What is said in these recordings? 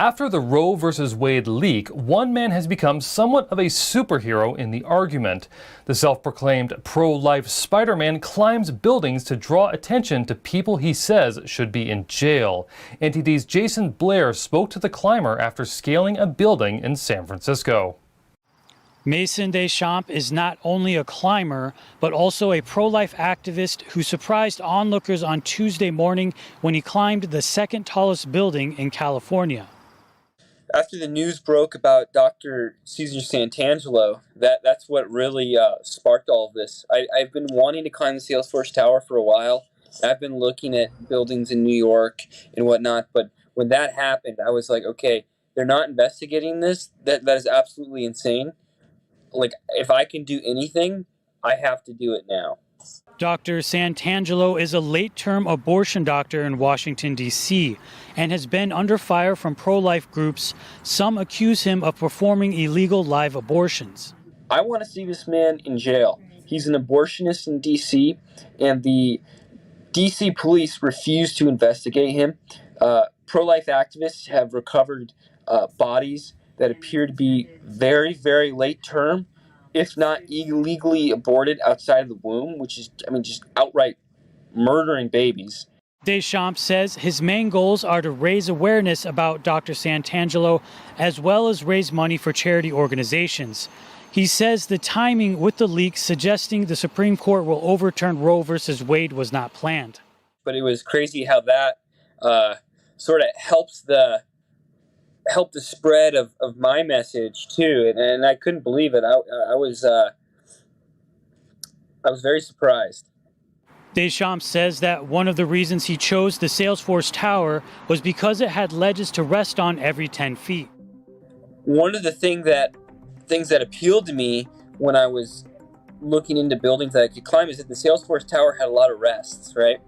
After the Roe versus Wade leak, one man has become somewhat of a superhero in the argument. The self-proclaimed pro-life Spiderman climbs buildings to draw attention to people he says should be in jail. NTD's Jason Blair spoke to the climber after scaling a building in San Francisco. Mason Deschamps is not only a climber, but also a pro-life activist who surprised onlookers on Tuesday morning when he climbed the second tallest building in California. After the news broke about Dr. Cesar Santangelo, that's what really sparked all of this. I've been wanting to climb the Salesforce Tower for a while. I've been looking at buildings in New York and whatnot, but when that happened, I was like, okay, they're not investigating this. That is absolutely insane. Like, if I can do anything, I have to do it now. Dr. Santangelo is a late-term abortion doctor in Washington, D.C., and has been under fire from pro-life groups. Some accuse him of performing illegal live abortions. I want to see this man in jail. He's an abortionist in D.C., and the D.C. police refuse to investigate him. Pro-life activists have recovered bodies that appear to be very, very late term, if not illegally aborted outside of the womb, which is, just outright murdering babies. Deschamps says his main goals are to raise awareness about Dr. Santangelo, as well as raise money for charity organizations. He says the timing with the leak suggesting the Supreme Court will overturn Roe versus Wade was not planned. But it was crazy how that sort of helps the spread of my message too, and I couldn't believe it. I was very surprised. Deschamps says that one of the reasons he chose the Salesforce Tower was because it had ledges to rest on every 10 feet. One of the things that appealed to me when I was looking into buildings that I could climb is that the Salesforce Tower had a lot of rests, right?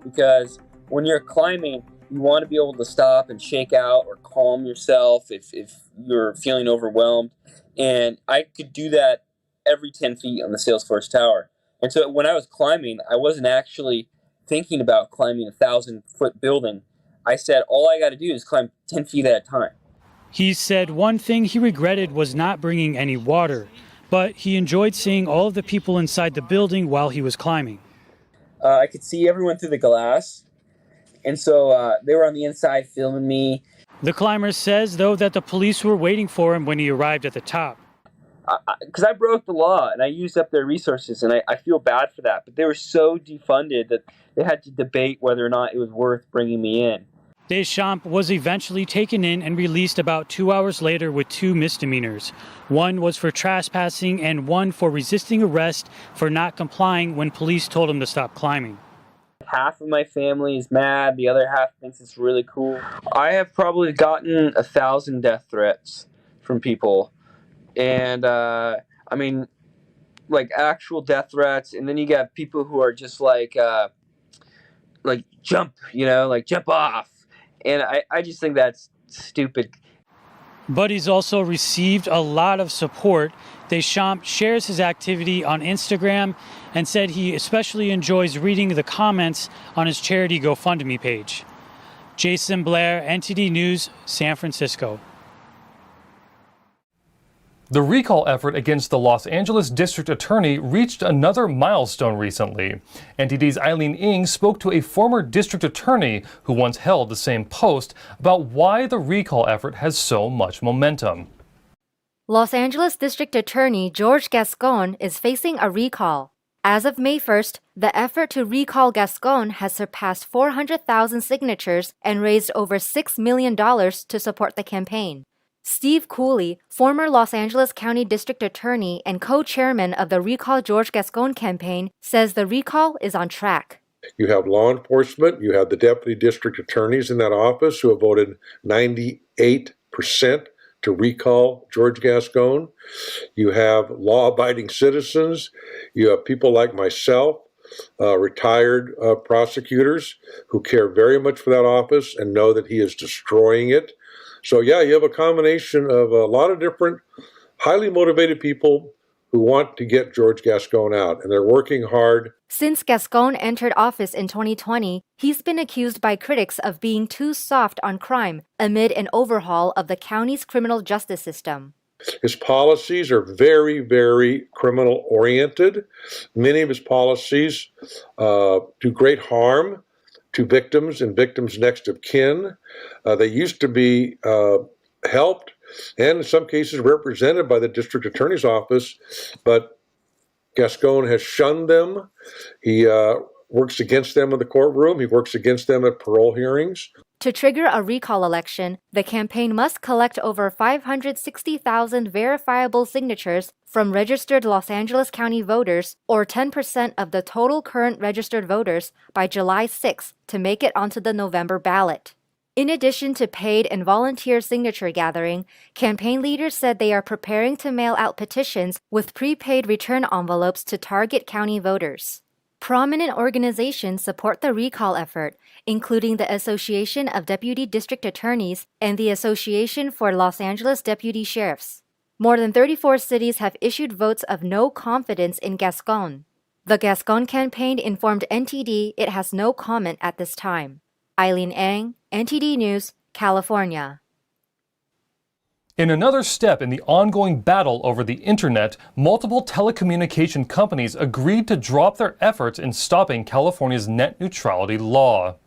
Because when you're climbing, you want to be able to stop and shake out or calm yourself if you're feeling overwhelmed. And I could do that every 10 feet on the Salesforce Tower. And so when I was climbing, I wasn't actually thinking about climbing a 1,000-foot building. I said, all I got to do is climb 10 feet at a time. He said one thing he regretted was not bringing any water, but he enjoyed seeing all of the people inside the building while he was climbing. I could see everyone through the glass. And so they were on the inside filming me. The climber says, though, that the police were waiting for him when he arrived at the top. Because I broke the law and I used up their resources, and I feel bad for that. But they were so defunded that they had to debate whether or not it was worth bringing me in. Deschamps was eventually taken in and released about 2 hours later with 2 misdemeanors. One was for trespassing and one for resisting arrest for not complying when police told him to stop climbing. Half of my family is mad. The other half thinks it's really cool. I have probably gotten 1,000 death threats from people. And, like actual death threats. And then you got people who are just like jump, jump off. And I just think that's stupid. But he's also received a lot of support. Deschamps shares his activity on Instagram and said he especially enjoys reading the comments on his charity GoFundMe page. Jason Blair, NTD News, San Francisco. The recall effort against the Los Angeles District Attorney reached another milestone recently. NTD's Eileen Ng spoke to a former district attorney who once held the same post about why the recall effort has so much momentum. Los Angeles District Attorney George Gascon is facing a recall. As of May 1st, the effort to recall Gascon has surpassed 400,000 signatures and raised over $6 million to support the campaign. Steve Cooley, former Los Angeles County District Attorney and co-chairman of the Recall George Gascon campaign, says the recall is on track. You have law enforcement, you have the deputy district attorneys in that office who have voted 98% to recall George Gascon. You have law-abiding citizens. You have people like myself, retired prosecutors who care very much for that office and know that he is destroying it. So yeah, you have a combination of a lot of different highly motivated people who want to get George Gascon out, and they're working hard. Since Gascon entered office in 2020, he's been accused by critics of being too soft on crime amid an overhaul of the county's criminal justice system. His policies are very, very criminal-oriented. Many of his policies do great harm to victims and victims' next of kin. They used to be helped and in some cases represented by the district attorney's office, but Gascon has shunned them. He works against them in the courtroom. He works against them at parole hearings. To trigger a recall election, the campaign must collect over 560,000 verifiable signatures from registered Los Angeles County voters, or 10% of the total current registered voters, by July 6 to make it onto the November ballot. In addition to paid and volunteer signature gathering, campaign leaders said they are preparing to mail out petitions with prepaid return envelopes to target county voters. Prominent organizations support the recall effort, including the Association of Deputy District Attorneys and the Association for Los Angeles Deputy Sheriffs. More than 34 cities have issued votes of no confidence in Gascon. The Gascon campaign informed NTD it has no comment at this time. Eileen Ang, NTD News, California. In another step in the ongoing battle over the internet, multiple telecommunication companies agreed to drop their efforts in stopping California's net neutrality law.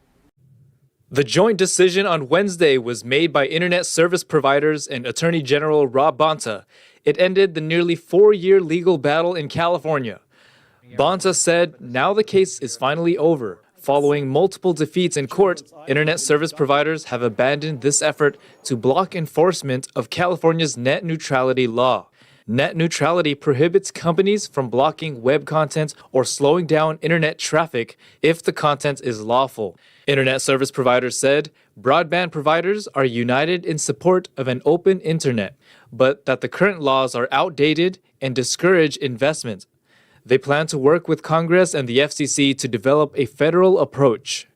The joint decision on Wednesday was made by internet service providers and Attorney General Rob Bonta. It ended the nearly 4-year legal battle in California. Bonta said now the case is finally over. Following multiple defeats in court, internet service providers have abandoned this effort to block enforcement of California's net neutrality law. Net neutrality prohibits companies from blocking web content or slowing down internet traffic if the content is lawful. Internet service providers said broadband providers are united in support of an open internet, but that the current laws are outdated and discourage investment. They plan to work with Congress and the FCC to develop a federal approach.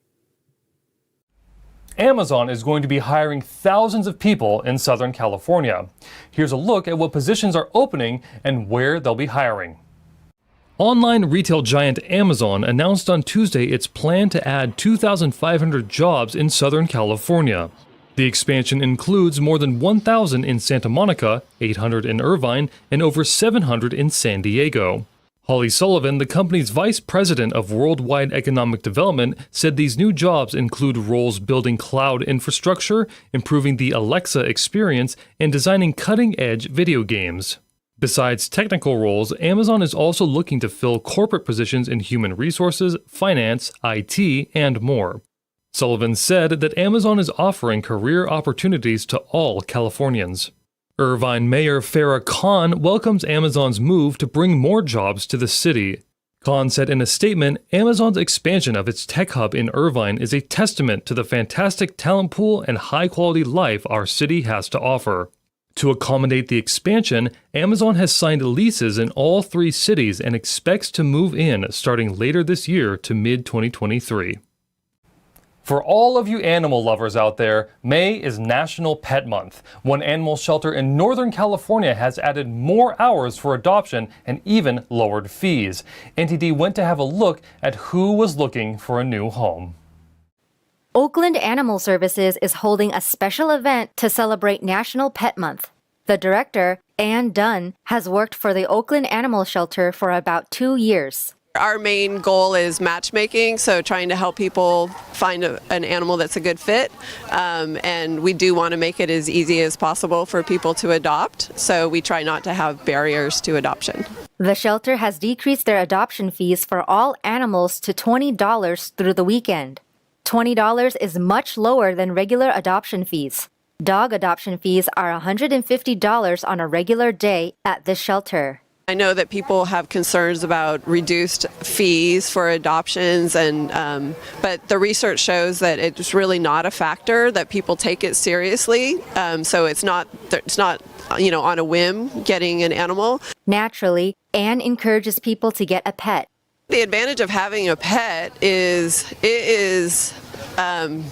Amazon is going to be hiring thousands of people in Southern California. Here's a look at what positions are opening and where they'll be hiring. Online retail giant Amazon announced on Tuesday its plan to add 2,500 jobs in Southern California. The expansion includes more than 1,000 in Santa Monica, 800 in Irvine, and over 700 in San Diego. Holly Sullivan, the company's vice president of worldwide economic development, said these new jobs include roles building cloud infrastructure, improving the Alexa experience, and designing cutting-edge video games. Besides technical roles, Amazon is also looking to fill corporate positions in human resources, finance, IT, and more. Sullivan said that Amazon is offering career opportunities to all Californians. Irvine Mayor Farah Khan welcomes Amazon's move to bring more jobs to the city. Khan said in a statement, Amazon's expansion of its tech hub in Irvine is a testament to the fantastic talent pool and high-quality life our city has to offer. To accommodate the expansion, Amazon has signed leases in all 3 cities and expects to move in starting later this year to mid-2023. For all of you animal lovers out there, May is National Pet Month. One animal shelter in Northern California has added more hours for adoption and even lowered fees. NTD went to have a look at who was looking for a new home. Oakland Animal Services is holding a special event to celebrate National Pet Month. The director, Ann Dunn, has worked for the Oakland Animal Shelter for about 2 years. Our main goal is matchmaking, so trying to help people find an animal that's a good fit, and we do want to make it as easy as possible for people to adopt, so we try not to have barriers to adoption. The shelter has decreased their adoption fees for all animals to $20 through the weekend. $20 is much lower than regular adoption fees. Dog adoption fees are $150 on a regular day at this shelter. I know that people have concerns about reduced fees for adoptions, but the research shows that it's really not a factor, that people take it seriously. So it's not on a whim getting an animal. Naturally, Anne encourages people to get a pet. The advantage of having a pet is it is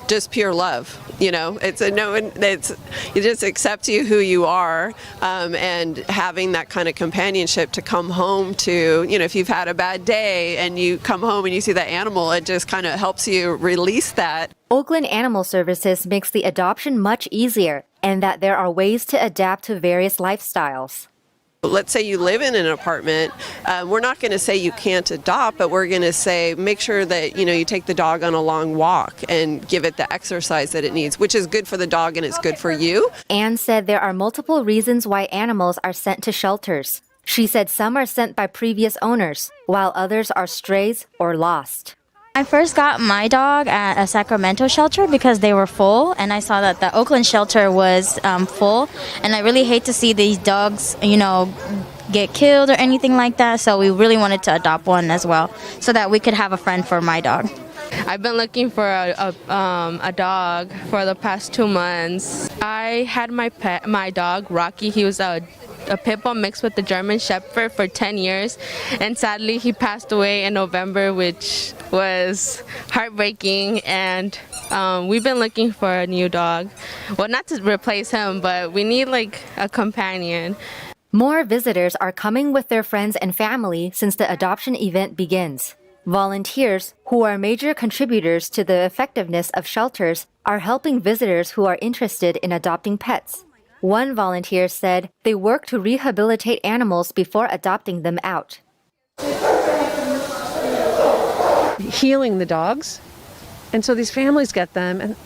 just pure love. You know, it's a no, it's it just accepts you who you are, and having that kind of companionship to come home to. You know, if you've had a bad day and you come home and you see that animal, it just kind of helps you release that. Oakland Animal Services makes the adoption much easier, and that there are ways to adapt to various lifestyles. Let's say you live in an apartment, we're not going to say you can't adopt, but we're going to say make sure that you take the dog on a long walk and give it the exercise that it needs, which is good for the dog and it's good for you. Anne said there are multiple reasons why animals are sent to shelters. She said some are sent by previous owners, while others are strays or lost. I first got my dog at a Sacramento shelter because they were full, and I saw that the Oakland shelter was full, and I really hate to see these dogs, get killed or anything like that, so we really wanted to adopt one as well, so that we could have a friend for my dog. I've been looking for a dog for the past 2 months. I had my dog, Rocky. He was a pit bull mixed with the German Shepherd for 10 years, and sadly he passed away in November, which was heartbreaking, and we've been looking for a new dog. Well, not to replace him, but we need a companion. More visitors are coming with their friends and family since the adoption event begins. Volunteers, who are major contributors to the effectiveness of shelters, are helping visitors who are interested in adopting pets. One volunteer said they work to rehabilitate animals before adopting them out. Healing the dogs, and so these families get them, and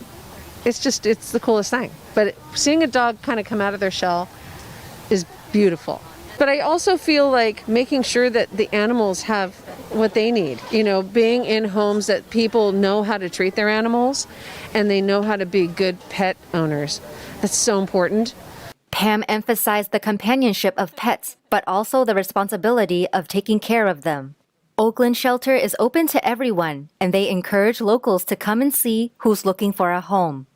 it's the coolest thing. But seeing a dog kind of come out of their shell is beautiful. But I also feel like making sure that the animals have what they need, being in homes that people know how to treat their animals and they know how to be good pet owners. That's so important. Pam emphasized the companionship of pets, but also the responsibility of taking care of them. Oakland Shelter is open to everyone, and they encourage locals to come and see who's looking for a home.